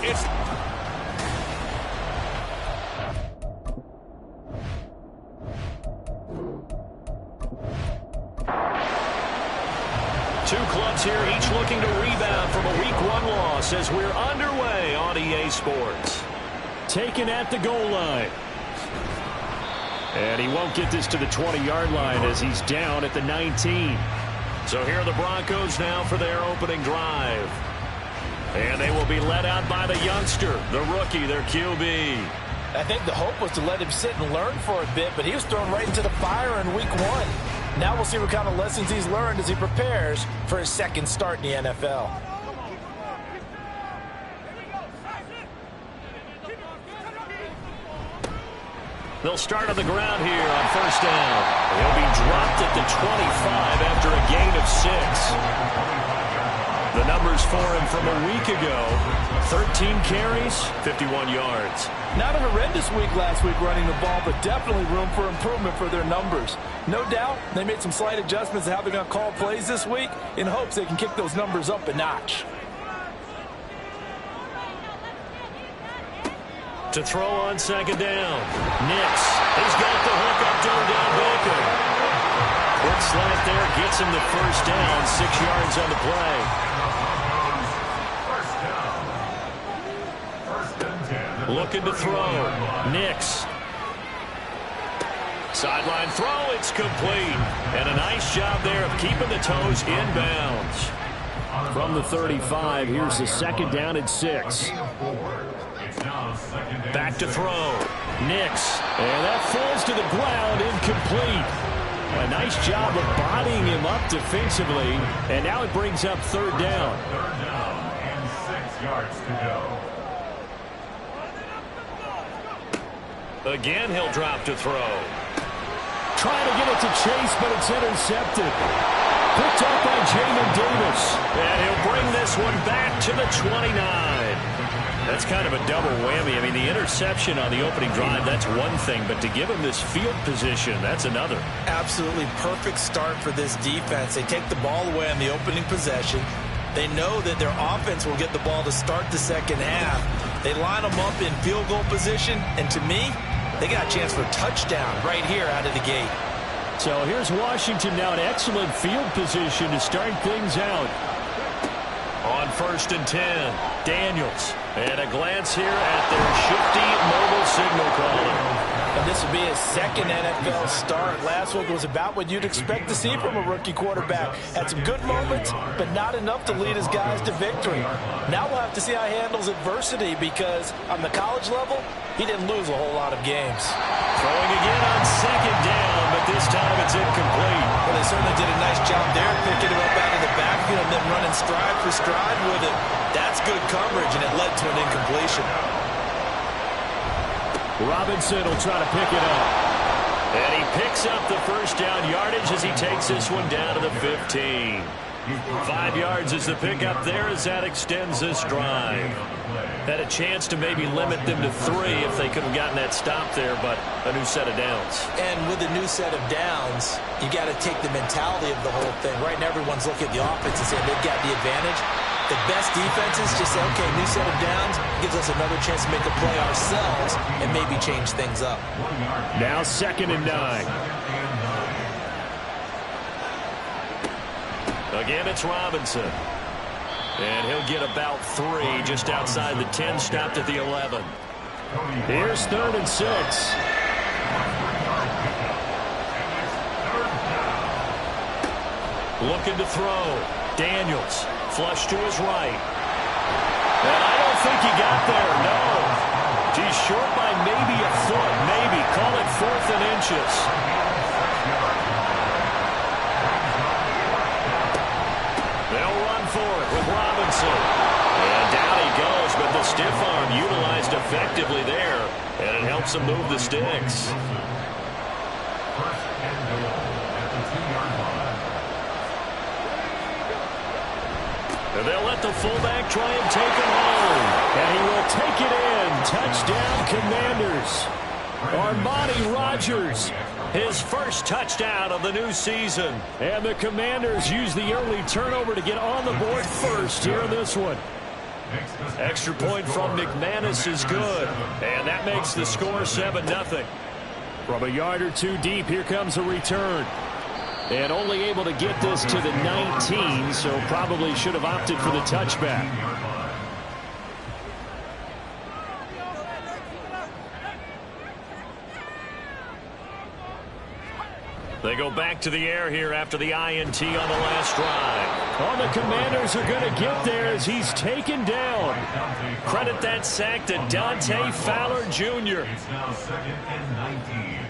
It's... Two clubs here, each looking to rebound from a Week 1 loss as we're underway on EA Sports. Taken at the goal line. And he won't get this to the 20-yard line as he's down at the 19. So here are the Broncos now for their opening drive. And they will be led out by the youngster, the rookie, their QB. I think the hope was to let him sit and learn for a bit, but he was thrown right into the fire in Week 1. Now we'll see what kind of lessons he's learned as he prepares for his second start in the NFL. They'll start on the ground here on first down. He'll be dropped at the 25 after a gain of 6. The numbers for him from a week ago: 13 carries, 51 yards. Not a horrendous week last week running the ball, but definitely room for improvement for their numbers. No doubt they made some slight adjustments to how they're going to call plays this week in hopes they can kick those numbers up a notch. To throw on second down. Nix. He's got the hook up to Odell Beckham. Quick slant there gets him the first down. 6 yards on the play. Looking to throw. Nix. Sideline throw. It's complete. And a nice job there of keeping the toes inbounds. From the 35, here's the second down and 6. Back to throw. Nix. And that falls to the ground, incomplete. A nice job of bodying him up defensively. And now it brings up third down. Third down and 6 yards to go. Again, he'll drop to throw. Trying to get it to Chase, but it's intercepted. Picked up by Jamin Davis. And he'll bring this one back to the 29. That's kind of a double whammy. I mean, the interception on the opening drive, that's one thing. But to give him this field position, that's another. Absolutely perfect start for this defense. They take the ball away on the opening possession. They know that their offense will get the ball to start the second half. They line them up in field goal position. And to me, they got a chance for a touchdown right here out of the gate. So here's Washington now in excellent field position to start things out. On first and 10, Daniels. And a glance here at their shifty mobile signal caller. And this will be his second NFL start. Last week was about what you'd expect to see from a rookie quarterback. Had some good moments, but not enough to lead his guys to victory. Now we'll have to see how he handles adversity because on the college level, he didn't lose a whole lot of games. Throwing again on second down, but this time it's incomplete. Well, they certainly did a nice job there, picking him up out of the backfield and then running stride for stride with it. That's good coverage, and it led to an incompletion. Robinson will try to pick it up. And he picks up the first down yardage as he takes this one down to the 15. 5 yards is the pickup there as that extends this drive. Had a chance to maybe limit them to 3 if they could have gotten that stop there, but a new set of downs. And with a new set of downs, you got to take the mentality of the whole thing. Right now, everyone's looking at the offense and saying they've got the advantage. The best defenses just say, okay, new set of downs gives us another chance to make a play ourselves and maybe change things up. Now second and 9. Again, it's Robinson. And he'll get about 3 just outside the 10, stopped at the 11. Here's third and 6. Looking to throw. Daniels. Flush to his right. And I don't think he got there, no. He's short by maybe a foot, maybe. Call it 4th and inches. They'll run for it with Robinson. And down he goes, but the stiff arm utilized effectively there. And it helps him move the sticks. And they'll let the fullback try and take it home. And he will take it in. Touchdown, Commanders. Armani Rogers. His first touchdown of the new season. And the Commanders use the early turnover to get on the board first here in this one. Extra point from McManus is good. And that makes the score 7-0. From a yard or two deep, here comes a return. And only able to get this to the 19, so probably should have opted for the touchback. They go back to the air here after the INT on the last drive. Oh, the Commanders are going to get there as he's taken down. Credit that sack to Dante Fowler Jr. It's now 2nd and 19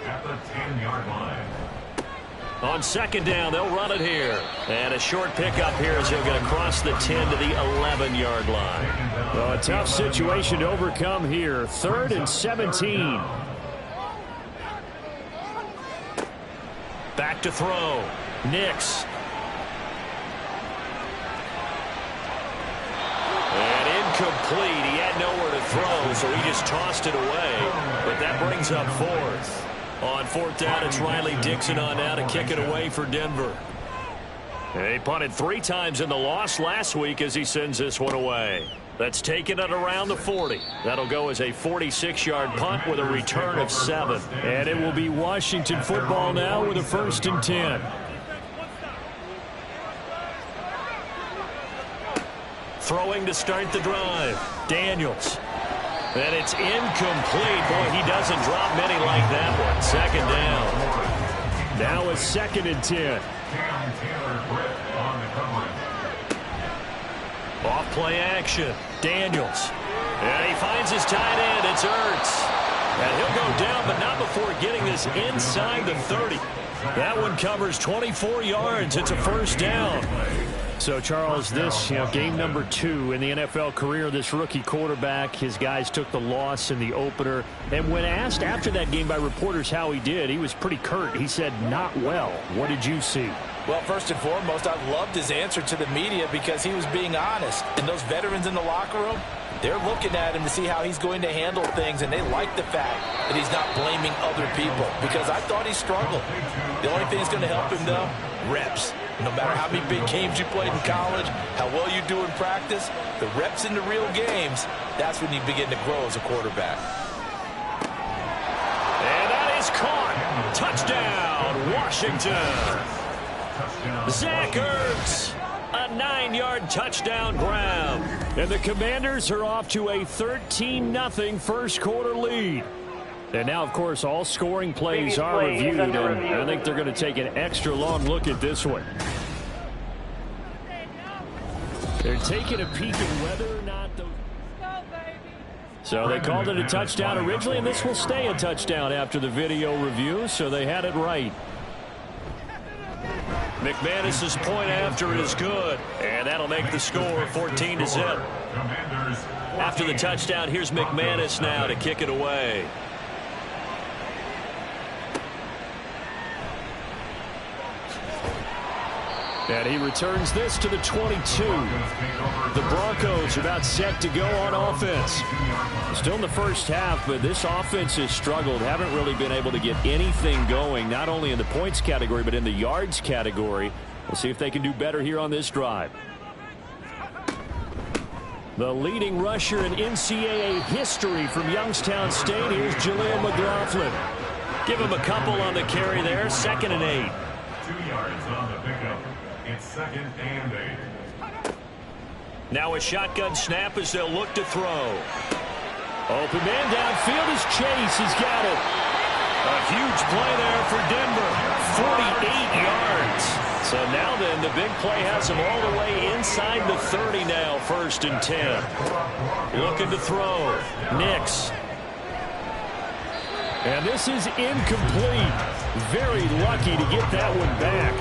at the 10-yard line. On 2nd down, they'll run it here. And a short pickup here as he'll get across the 10 to the 11-yard line. Well, a tough situation to overcome here. 3rd and 17. Back to throw. Nix. And incomplete. He had nowhere to throw, so he just tossed it away. But that brings up 4th. On 4th down, it's Riley Dixon on now to kick it away for Denver. He punted 3 times in the loss last week as he sends this one away. That's taken it around the 40. That'll go as a 46-yard punt with a return of 7. And it will be Washington football now with a 1st and 10. Throwing to start the drive. Daniels. And it's incomplete. Boy, he doesn't drop many like that one. 2nd down. Now a 2nd and 10. Off play action. Daniels. And he finds his tight end. It's Ertz. And he'll go down, but not before getting this inside the 30. That one covers 24 yards. It's a 1st down. So, Charles, this, game number 2 in the NFL career, this rookie quarterback, his guys took the loss in the opener. And when asked after that game by reporters how he did, he was pretty curt. He said, not well. What did you see? Well, first and foremost, I loved his answer to the media because he was being honest. And those veterans in the locker room, they're looking at him to see how he's going to handle things, and they like the fact that he's not blaming other people because I thought he struggled. The only thing that's going to help him, though, reps. No matter how many big games you played in college, how well you do in practice, the reps in the real games, that's when you begin to grow as a quarterback. And that is caught. Touchdown, Washington. Zach Ertz, a 9-yard touchdown grab. And the Commanders are off to a 13-0 first quarter lead. And now, of course, all scoring plays are reviewed, and I think they're going to take an extra long look at this one. They're taking a peek at whether or not those... So they called it a touchdown originally, and this will stay a touchdown after the video review, so they had it right. McManus's point after is good, and that'll make the score 14-0. After the touchdown, here's McManus now to kick it away. And he returns this to the 22. The Broncos are about set to go on offense. Still in the first half, but this offense has struggled. Haven't really been able to get anything going, not only in the points category, but in the yards category. We'll see if they can do better here on this drive. The leading rusher in NCAA history from Youngstown State. Here's Jaleel McLaughlin. Give him a couple on the carry there. 2nd and 8. 2 yards on the pickup. It's 2nd and 8. Now a shotgun snap as they'll look to throw. Open man downfield is Chase. He's got it. A huge play there for Denver. 48 yards. So now then, the big play has him all the way inside the 30 now. 1st and 10. Looking to throw. Nix. And this is incomplete. Very lucky to get that one back.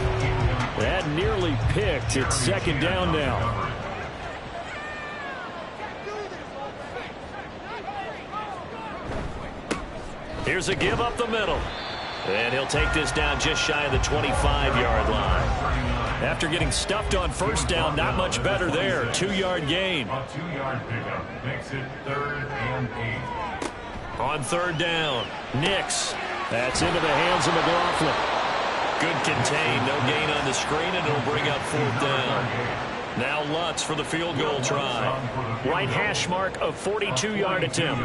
That nearly picked. It's 2nd down now. Here's a give up the middle. And he'll take this down just shy of the 25-yard line. After getting stuffed on 1st down, not much better there. 2-yard gain. A 2-yard pickup makes it 3rd and 8. On 3rd down, Nix. That's into the hands of McLaughlin. Good contain, no gain on the screen, and it'll bring up 4th down. Now Lutz for the field goal try. Right hash mark of 42-yard attempt.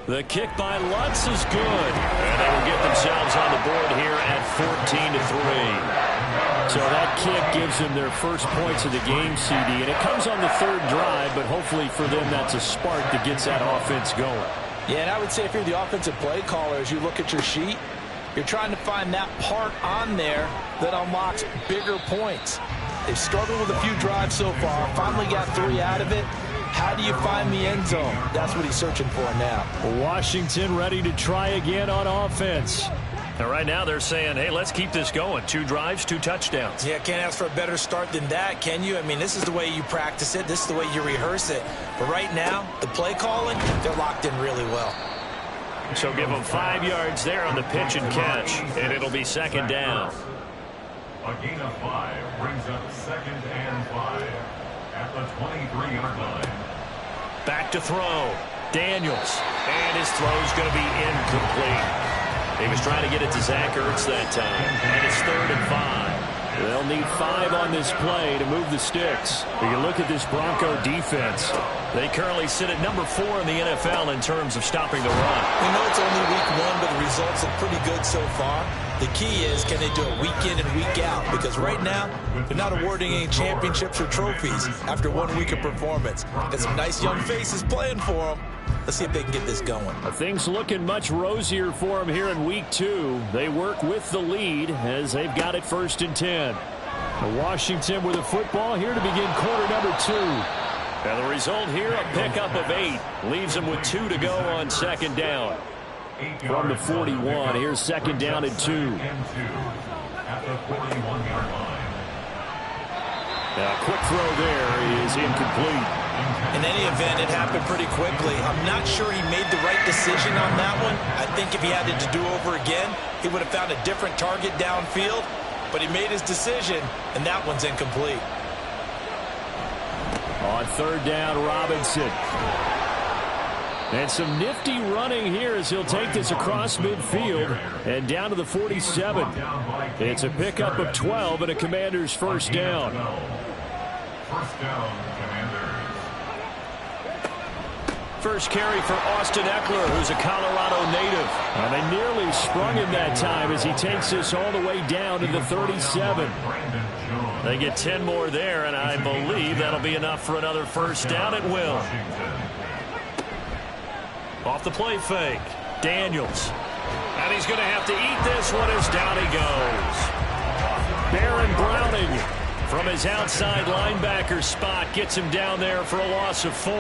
The kick by Lutz is good. And they will get themselves on the board here at 14-3. So that kick gives them their first points of the game, CD. And it comes on the third drive, but hopefully for them that's a spark that gets that offense going. Yeah, and I would say if you're the offensive play caller, as you look at your sheet, you're trying to find that part on there that unlocks bigger points. They've struggled with a few drives so far, finally got 3 out of it. How do you find the end zone? That's what he's searching for now. Washington ready to try again on offense. And right now they're saying, hey, let's keep this going. 2 drives, 2 touchdowns. Yeah, can't ask for a better start than that, can you? I mean, this is the way you practice it. This is the way you rehearse it. But right now, the play calling, they're locked in really well. So give them 5 yards there on the pitch and catch, and it'll be second down. A gain of 5 brings up 2nd and 5 at the 23-yard line. Back to throw. Daniels. And his throw's going to be incomplete. He was trying to get it to Zach Ertz that time. And it's 3rd and 5. They'll need 5 on this play to move the sticks. You look at this Bronco defense. They currently sit at number 4 in the NFL in terms of stopping the run. We know it's only week 1, but the results look pretty good so far. The key is, can they do it week in and week out? Because right now, they're not awarding any championships or trophies after 1 week of performance. Got some nice young faces playing for them. Let's see if they can get this going. Things looking much rosier for them here in week 2. They work with the lead as they've got it 1st and 10. Washington with a football here to begin quarter number 2. And the result here, a pickup of 8. Leaves them with 2 to go on 2nd down. From the 41, here's 2nd down and 2. At the 41-yard line. A quick throw there is incomplete. In any event, it happened pretty quickly. I'm not sure he made the right decision on that one. I think if he had it to do over again, he would have found a different target downfield. But he made his decision, and that one's incomplete. On 3rd down, Robinson. And some nifty running here as he'll take this across midfield and down to the 47. It's a pickup of 12 and a Commander's 1st down. 1st down, Commanders. First carry for Austin Eckler, who's a Colorado native. And they nearly sprung him that time as he takes this all the way down to the 37. They get 10 more there, and I believe that'll be enough for another 1st down at will. Off the play fake. Daniels. And he's going to have to eat this one as down he goes. Baron Browning from his outside linebacker spot gets him down there for a loss of 4.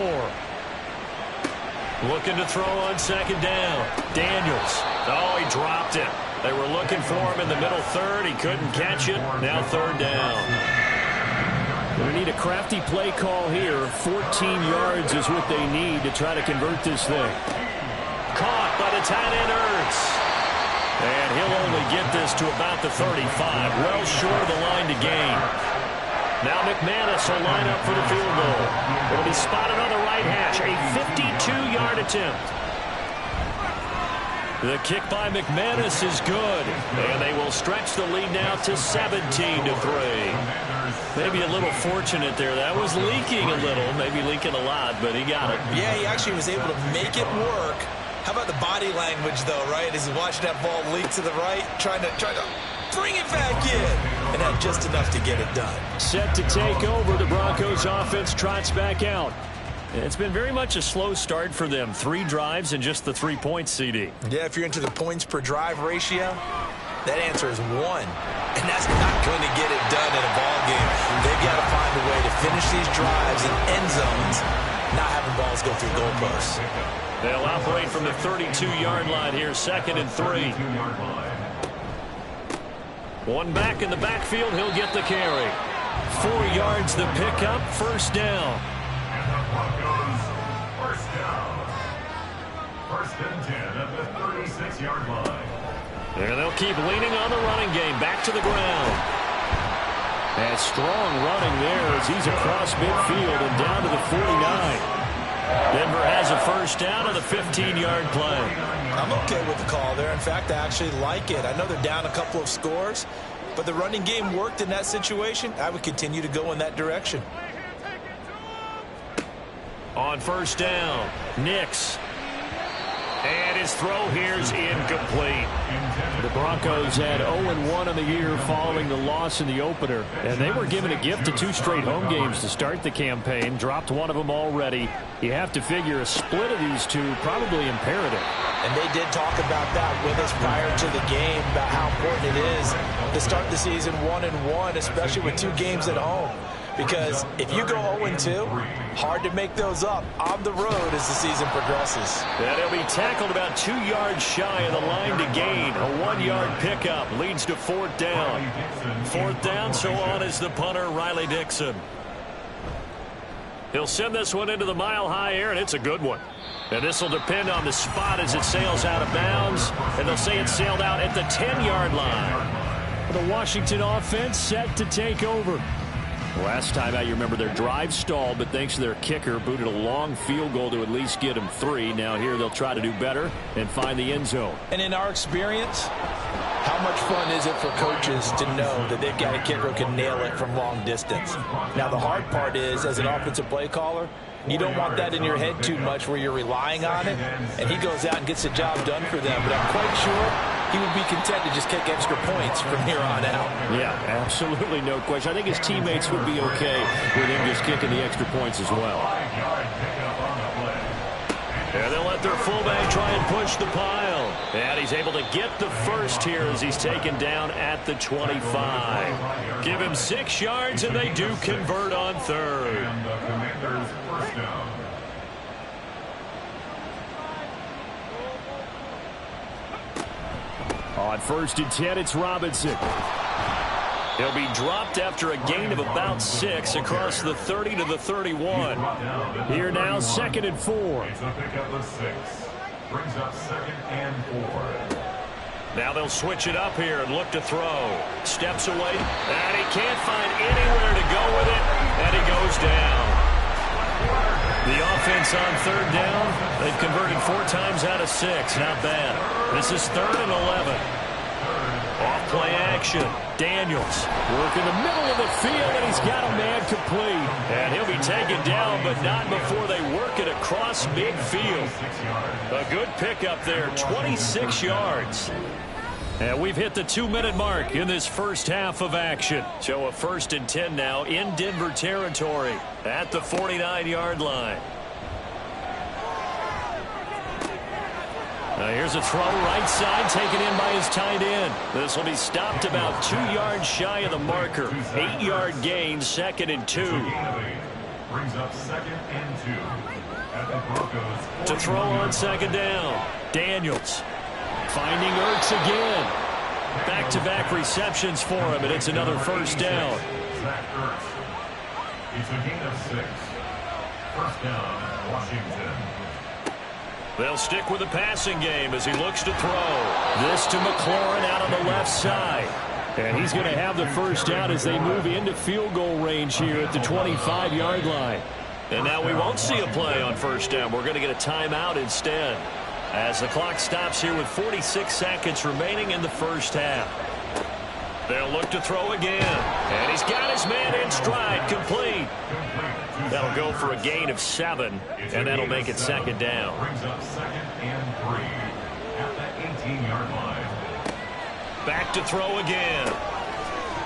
Looking to throw on 2nd down. Daniels. Oh, he dropped it. They were looking for him in the middle 3rd. He couldn't catch it. Now 3rd down. They need a crafty play call here. 14 yards is what they need to try to convert this thing. Caught by the tight end Ertz. And he'll only get this to about the 35. Well short of the line to gain. Now McManus will line up for the field goal. It'll be spotted on the right hash. A 52-yard attempt. The kick by McManus is good. And they will stretch the lead now to 17-3. Maybe a little fortunate there. That was leaking a little. Maybe leaking a lot, but he got it. Yeah, he actually was able to make it work. How about the body language, though, right? As he's watching that ball leak to the right, trying to bring it back in. And had just enough to get it done. Set to take over. The Broncos offense trots back out. It's been very much a slow start for them. 3 drives and just the 3 points, CD. Yeah, if you're into the points per drive ratio, that answer is 1. And that's not going to get it done in a ball game. They've got to find a way to finish these drives in end zones, not having balls go through goalposts. They'll operate from the 32-yard line here, 2nd and 3. One back in the backfield, he'll get the carry. 4 yards the pickup, 1st down. And the Broncos, 1st down. 1st and 10 at the 36-yard line. And they'll keep leaning on the running game. Back to the ground. And strong running there as he's across midfield and down to the 49. Denver has a first down on the 15-yard play. I'm okay with the call there. In fact, I actually like it. I know they're down a couple of scores, but the running game worked in that situation. I would continue to go in that direction. On first down, Nix. And his throw here is incomplete. The Broncos had 0-1 on the year following the loss in the opener. And they were given a gift of 2 straight home games to start the campaign. Dropped one of them already. You have to figure a split of these two probably imperative. And they did talk about that with us prior to the game, about how important it is to start the season 1-1, especially with 2 games at home. Because if you go 0-2, hard to make those up on the road as the season progresses. And he'll be tackled about 2 yards shy of the line to gain. A 1-yard pickup leads to 4th down. 4th down, so on is the punter, Riley Dixon. He'll send this one into the mile-high air, and it's a good one. And this will depend on the spot as it sails out of bounds. And they'll say it sailed out at the 10-yard line. The Washington offense set to take over. Last time out, you remember their drive stalled, but thanks to their kicker, booted a long field goal to at least get them 3. Now here they'll try to do better and find the end zone. And in our experience, how much fun is it for coaches to know that they've got a kicker who can nail it from long distance? Now the hard part is, as an offensive play caller, you don't want that in your head too much where you're relying on it, and he goes out and gets the job done for them. But I'm quite sure he would be content to just kick extra points from here on out. Yeah, absolutely no question. I think his teammates would be okay with him just kicking the extra points as well. And they'll let their fullback try and push the pile. And he's able to get the first here as he's taken down at the 25. Give him 6 yards, and they do convert on 3rd. And the Commanders' first down. On 1st and 10, it's Robinson. He'll be dropped after a gain of about 6 across the 30 to the 31. Here now, 2nd and 4. It's a pickup of 6. Brings up 2nd and 4. Now they'll switch it up here and look to throw. Steps away, and he can't find anywhere to go with it, and he goes down. The offense on 3rd down, they've converted 4 times out of 6. Not bad. This is 3rd and 11. Off-play action. Daniels Work in the middle of the field, and he's got a man complete. And he'll be taken down, but not before they work it across midfield. A good pickup there, 26 yards. And we've hit the 2-minute mark in this first half of action. So a 1st and 10 now in Denver territory at the 49-yard line. Here's a throw right side taken in by his tight end. This will be stopped about 2 yards shy of the marker. 8-yard gain, 2nd and 2. Brings up 2nd and 2. At the Broncos. To throw on 2nd down. Daniels finding Ertz again. Back-to-back receptions for him, and it's another first down. Zach Ertz. It's a gain of 6. First down, Washington. They'll stick with the passing game as he looks to throw. This to McLaurin out on the left side. And he's going to have the first down as they move into field goal range here at the 25-yard line. And now we won't see a play on first down. We're going to get a timeout instead, as the clock stops here with 46 seconds remaining in the first half. They'll look to throw again. And he's got his man in stride, complete. That'll go for a gain of 7, and that'll make it 2nd down. Brings up 2nd and 3 at the 18-yard line. Back to throw again.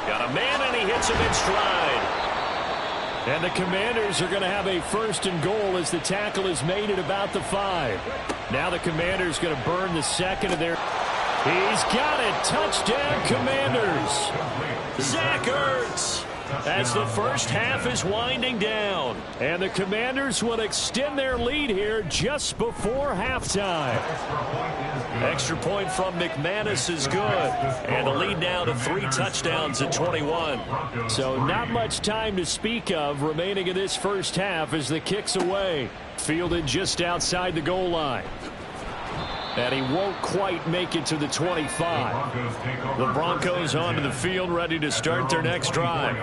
Got a man, and he hits him in stride. And the Commanders are going to have a 1st and goal as the tackle is made at about the 5. Now the Commanders going to burn the 2nd of their... He's got it. Touchdown, Commanders. Zach Ertz, as the first half is winding down. And the Commanders will extend their lead here just before halftime. Extra point from McManus is good. And the lead now to 3 touchdowns at 21. So not much time to speak of remaining in this first half as the kick's away. Fielded just outside the goal line. And he won't quite make it to the 25. The Broncos onto the field, ready to start their next drive.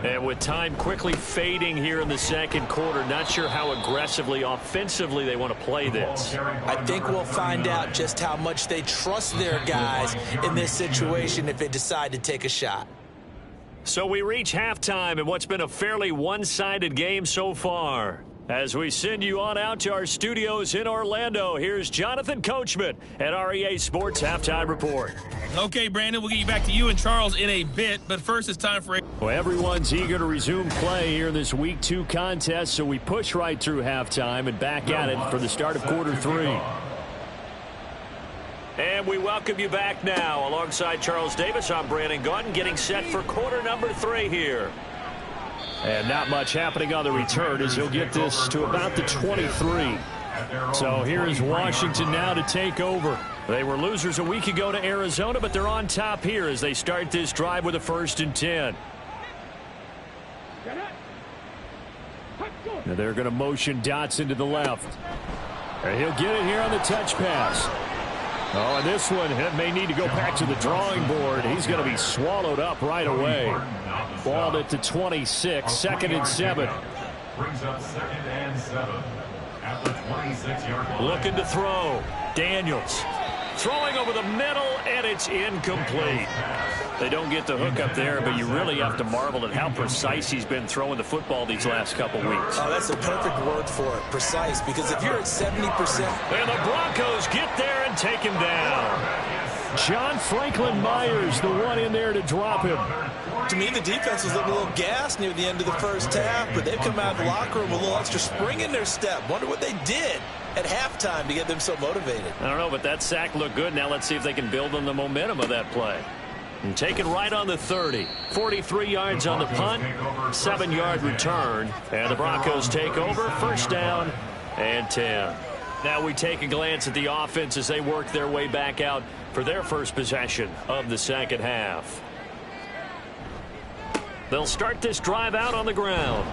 And with time quickly fading here in the second quarter, not sure how aggressively, offensively they want to play this. I think we'll find out just how much they trust their guys in this situation if they decide to take a shot. So we reach halftime in what's been a fairly one-sided game so far. As we send you on out to our studios in Orlando, here's Jonathan Coachman at REA Sports Halftime Report. Okay, Brandon, we'll get you back to you and Charles in a bit, but first it's time for Well, everyone's eager to resume play here in this Week 2 contest, so we push right through halftime and back at it for the start of quarter 3. And we welcome you back now. Alongside Charles Davis, I'm Brandon Gaudin, getting set for quarter number 3 here. And not much happening on the return as he'll get this to about the 23. So here is Washington now to take over. They were losers a week ago to Arizona, but they're on top here as they start this drive with a 1st and 10. Now they're going to motion Dotson to the left. And he'll get it here on the touch pass. Oh, and this one may need to go back to the drawing board. He's going to be swallowed up right away. Balled it to 26, 2nd and 7. Brings up 2nd and 7 at the 26-yard line. Looking to throw. Daniels throwing over the middle, and it's incomplete. They don't get the hook up there, but you really have to marvel at how precise he's been throwing the football these last couple weeks. Oh, that's a perfect word for it, precise, because if you're at 70%. And the Broncos get there and take him down. John Franklin Myers, the one in there to drop him. To me, the defense was looking a little gassed near the end of the first half, but they've come out of the locker room with a little extra spring in their step. Wonder what they did at halftime to get them so motivated. I don't know, but that sack looked good. Now let's see if they can build on the momentum of that play. And taken right on the 30. 43 yards on the punt, 7-yard return. And the Broncos take over, 1st down and 10. Now we take a glance at the offense as they work their way back out for their first possession of the second half. They'll start this drive out on the ground.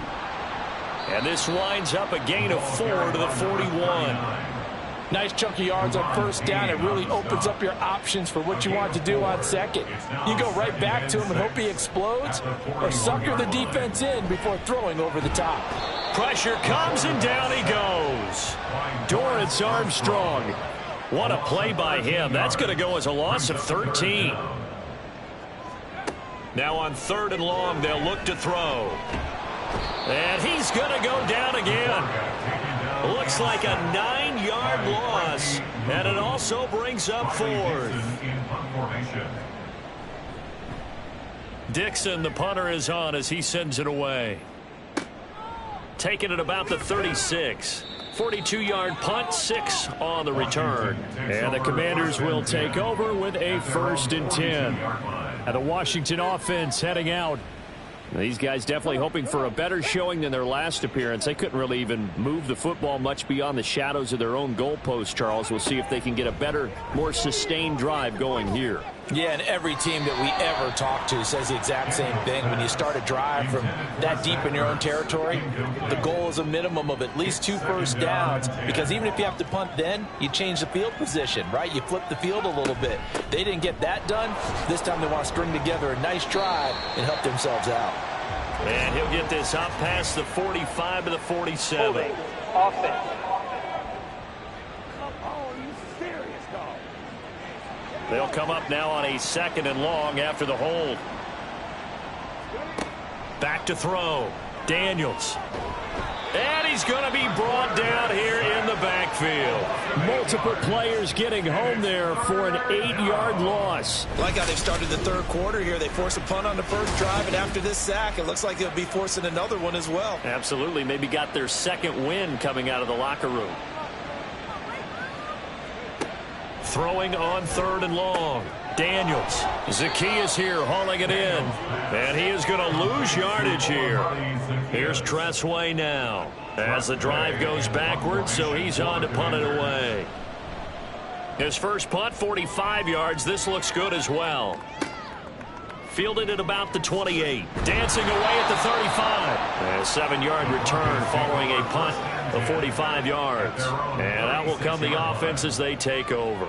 And this winds up a gain of 4 to the 41. Nice chunk of yards on 1st down. It really opens up your options for what you want to do on 2nd. You go right back to him and hope he explodes, or sucker the defense in before throwing over the top. Pressure comes, and down he goes. Dorrance Armstrong. What a play by him. That's going to go as a loss of 13. Now on 3rd and long, they'll look to throw. And he's going to go down again. Looks like a 9-yard loss, and it also brings up 4th. Dixon, the punter, is on as he sends it away. Taking it about the 36. 42-yard punt, 6 on the return. And the Commanders will take over with a 1st and 10. And the Washington offense heading out. These guys definitely hoping for a better showing than their last appearance. They couldn't really even move the football much beyond the shadows of their own goalpost, Charles. We'll see if they can get a better, more sustained drive going here. Yeah, and every team that we ever talk to says the exact same thing. When you start a drive from that deep in your own territory, the goal is a minimum of at least 2 first downs, because even if you have to punt then, you change the field position, right? You flip the field a little bit. They didn't get that done. This time they want to string together a nice drive and help themselves out. And he'll get this up past the 45 to the 47. Offense. They'll come up now on a 2nd and long after the hold. Back to throw. Daniels. And he's going to be brought down here in the backfield. Multiple players getting home there for an 8-yard loss. Like how they started the 3rd quarter here. They forced a punt on the first drive, and after this sack, it looks like they'll be forcing another one as well. Absolutely. Maybe got their 2nd win coming out of the locker room. Throwing on 3rd and long. Daniels. Zaccheaus here hauling it in. And he is going to lose yardage here. Here's Tressway now. As the drive goes backwards, so he's on to punt it away. His first punt, 45 yards. This looks good as well. Fielded at about the 28. Dancing away at the 35. A 7-yard return following a punt of 45 yards. And out will come the offense as they take over.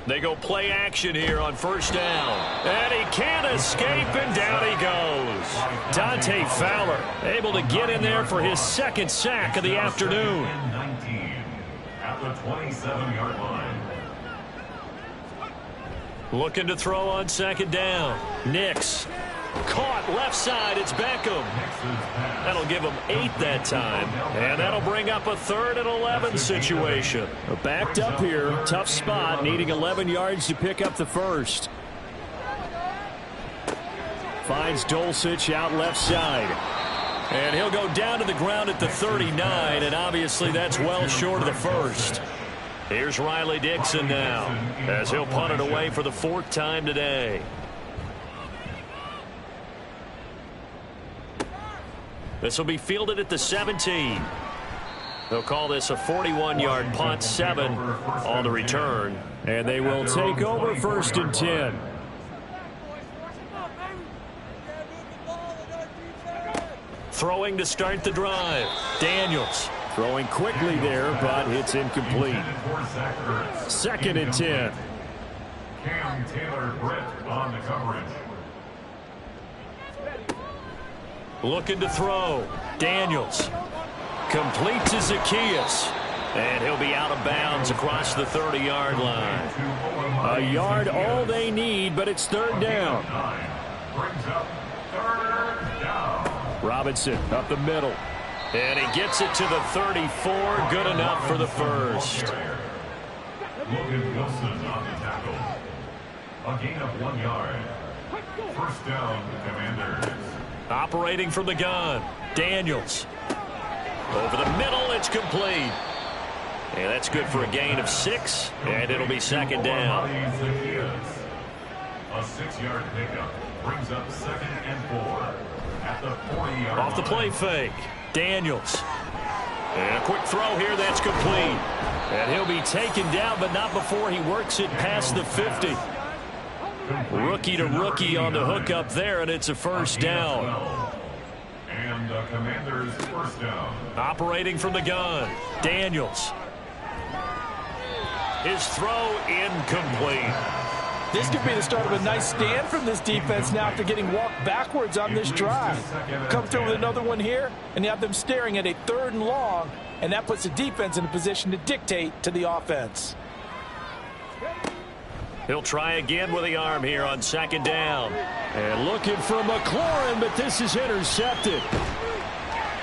They go play action here on first down. And he can't escape, and down he goes. Dante Fowler able to get in there for his second sack of the afternoon. 19 at the 27-yard line. Looking to throw on second down. Nix. Caught left side. It's Beckham. That'll give him 8 that time. And that'll bring up a 3rd and 11 situation. Backed up here. Tough spot. Needing 11 yards to pick up the first. Finds Dulcich out left side. And he'll go down to the ground at the 39. And obviously that's well short of the first. Here's Riley Dixon now as he'll punt it away for the 4th time today. This will be fielded at the 17. They'll call this a 41-yard punt, 7 on the return. And they will take over 1st and 10. Throwing to start the drive. Daniels. Throwing quickly there, but it's incomplete. 2nd and 10. Cam Taylor-Britt on the coverage. Looking to throw. Daniels. Complete to Zacchaeus. And he'll be out of bounds across the 30-yard line. A yard all they need, but it's 3rd down. Brings up 3rd down. Robinson up the middle. And he gets it to the 34. Good enough for the first. Logan Wilson on the tackle. A gain of 1 yard. 1st down, the Commanders. Operating from the gun. Daniels. Over the middle, it's complete. And that's good for a gain of 6. And it'll be 2nd down. A 6-yard pickup brings up 2nd and 4 at the 40-yard line. Off the play fake. Daniels. And a quick throw here, that's complete. And he'll be taken down, but not before he works it past the 50. Rookie to rookie on the hook up there, and it's a 1st down. And the Commanders' 1st down. Operating from the gun. Daniels. His throw incomplete. This could be the start of a nice stand from this defense now after getting walked backwards on this drive. Come through with another one here, and you have them staring at a 3rd and long, and that puts the defense in a position to dictate to the offense. He'll try again with the arm here on 2nd down. And looking for McLaurin, but this is intercepted.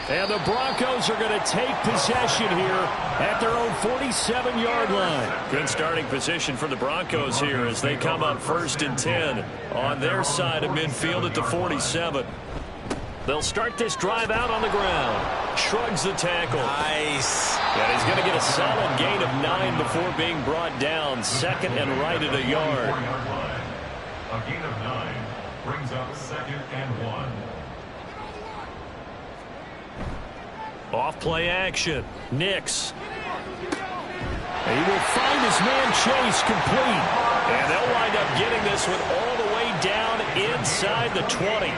And the Broncos are going to take possession here at their own 47-yard line. Good starting position for the Broncos here as they come up 1st and 10 on their side of midfield at the 47. They'll start this drive out on the ground. Shrugs the tackle. Nice. And he's going to get a solid gain of 9 before being brought down. 2nd and right at a yard. A gain of 9 brings up 2nd and 1. Off play action. Nix. And he will find his man Chase complete. And they'll wind up getting this one all the way down inside the 20.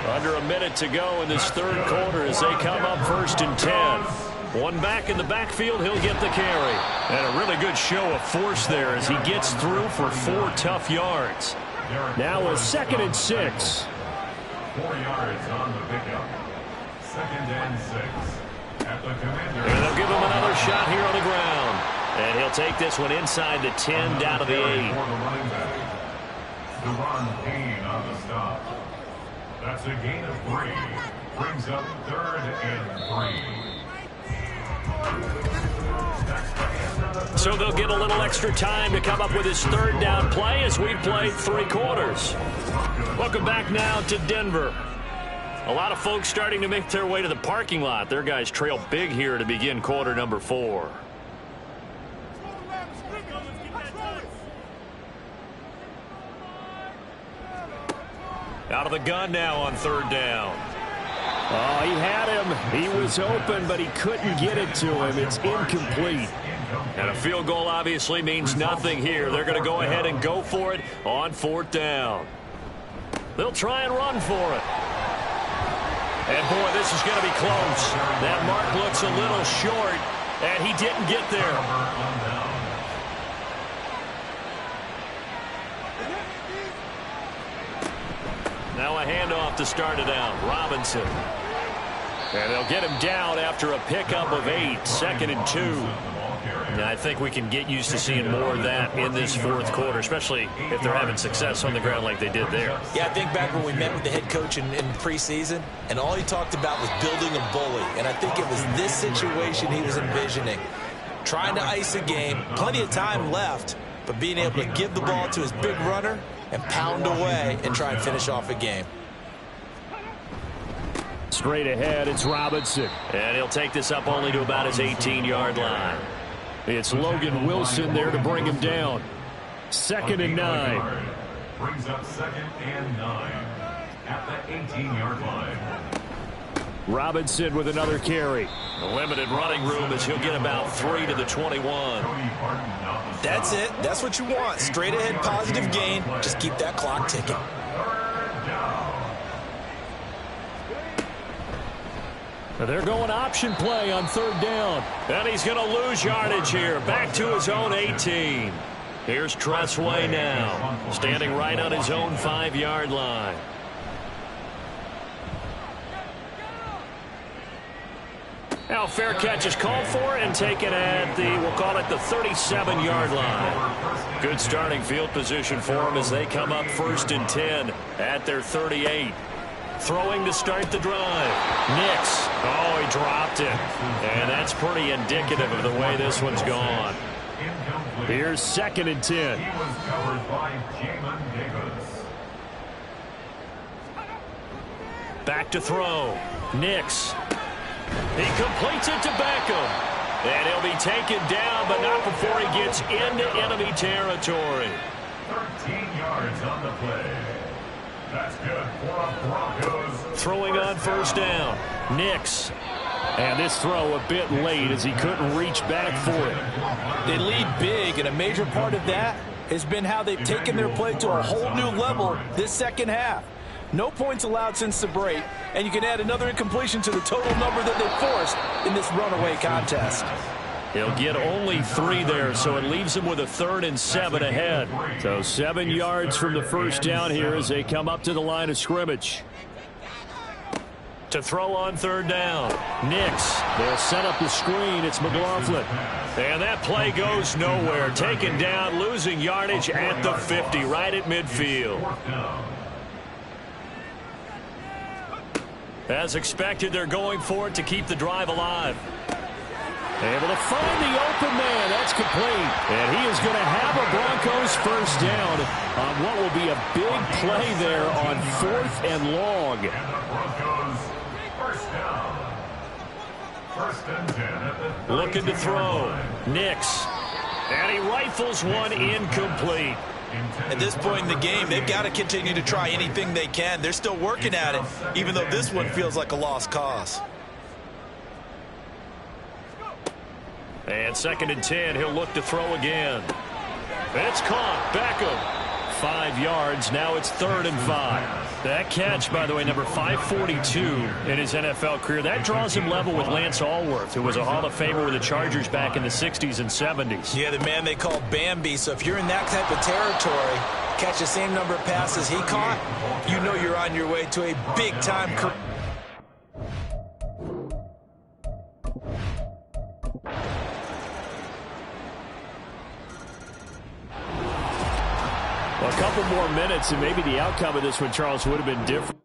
Under a minute to go in this 3rd quarter as they come up 1st and 10. One back in the backfield, he'll get the carry. And a really good show of force there as he gets through for 4 tough yards. Now a 2nd and 6. 4 yards on the pickup. 2nd and 6. At the Commanders. And they'll give him another shot here on the ground. And he'll take this one inside the 10 down to the 8. Deron Payne on the stop. That's a gain of 3. Brings up 3rd and 3. So they'll get a little extra time to come up with his 3rd down play as we've played 3 quarters. Welcome back now to Denver. A lot of folks starting to make their way to the parking lot. Their guys trail big here to begin quarter number 4. Out of the gun now on 3rd down. Oh, he had him. He was open, but he couldn't get it to him. It's incomplete. And a field goal obviously means nothing here. They're going to go ahead and go for it on 4th down. They'll try and run for it. And, boy, this is going to be close. That mark looks a little short, and he didn't get there. Now a handoff to start it out. Robinson. And they'll get him down after a pickup of 8. 2nd and 2. And I think we can get used to seeing more of that in this fourth quarter, especially if they're having success on the ground like they did there. Yeah, I think back when we met with the head coach in preseason, and all he talked about was building a bully. And I think it was this situation he was envisioning. Trying to ice a game, plenty of time left, but being able to give the ball to his big runner and pound away and try and finish off a game. Straight ahead, it's Robinson. And he'll take this up only to about his 18-yard line. It's Logan Wilson there to bring him down. 2nd and 9. Brings up 2nd and 9 at the 18-yard line. Robinson with another carry. A limited running room as he'll get about 3 to the 21. That's it. That's what you want. Straight ahead positive gain. Just keep that clock ticking. They're going option play on 3rd down. And he's going to lose yardage here. Back to his own 18. Here's Tressway now. Standing right on his own 5-yard line. Now fair catch is called for and taken at the, we'll call it the 37-yard line. Good starting field position for them as they come up 1st and 10 at their 38. Throwing to start the drive. Nix. Oh, he dropped it. And that's pretty indicative of the way this one's gone. Here's 2nd and 10. He was covered by Jamin Davis. Back to throw. Nix. He completes it to Beckham. And he'll be taken down, but not before he gets into enemy territory. 13 yards on the play. That's good for the Broncos. Throwing on 1st down. Nix. And this throw a bit late as he couldn't reach back for it. They lead big, and a major part of that has been how they've taken their play to a whole new level this second half. No points allowed since the break, and you can add another incompletion to the total number that they forced in this runaway contest. He'll get only 3 there, so it leaves him with a 3rd and 7 ahead. So 7 yards from the 1st down here as they come up to the line of scrimmage. To throw on 3rd down. Nix. They'll set up the screen. It's McLaughlin. And that play goes nowhere. Taken down, losing yardage at the 50, right at midfield. As expected, they're going for it to keep the drive alive. Able to find the open man. That's complete. And he is going to have a Broncos 1st down on what will be a big play there on 4th and long. And the Broncos 1st down. 1st and 10 at the looking to throw. Nix. And he rifles one incomplete. At this point in the game, they've got to continue to try anything they can. They're still working at it, even though this one feels like a lost cause. And 2nd and 10, he'll look to throw again. It's caught. Beckham. 5 yards. Now it's 3rd and 5. That catch, by the way, number 542 in his NFL career. That draws him level with Lance Allworth, who was a Hall of Famer with the Chargers back in the 60s and 70s. Yeah, the man they call Bambi. So if you're in that type of territory, catch the same number of passes he caught, you know you're on your way to a big-time career. A couple more minutes, and maybe the outcome of this one, Charles, would have been different.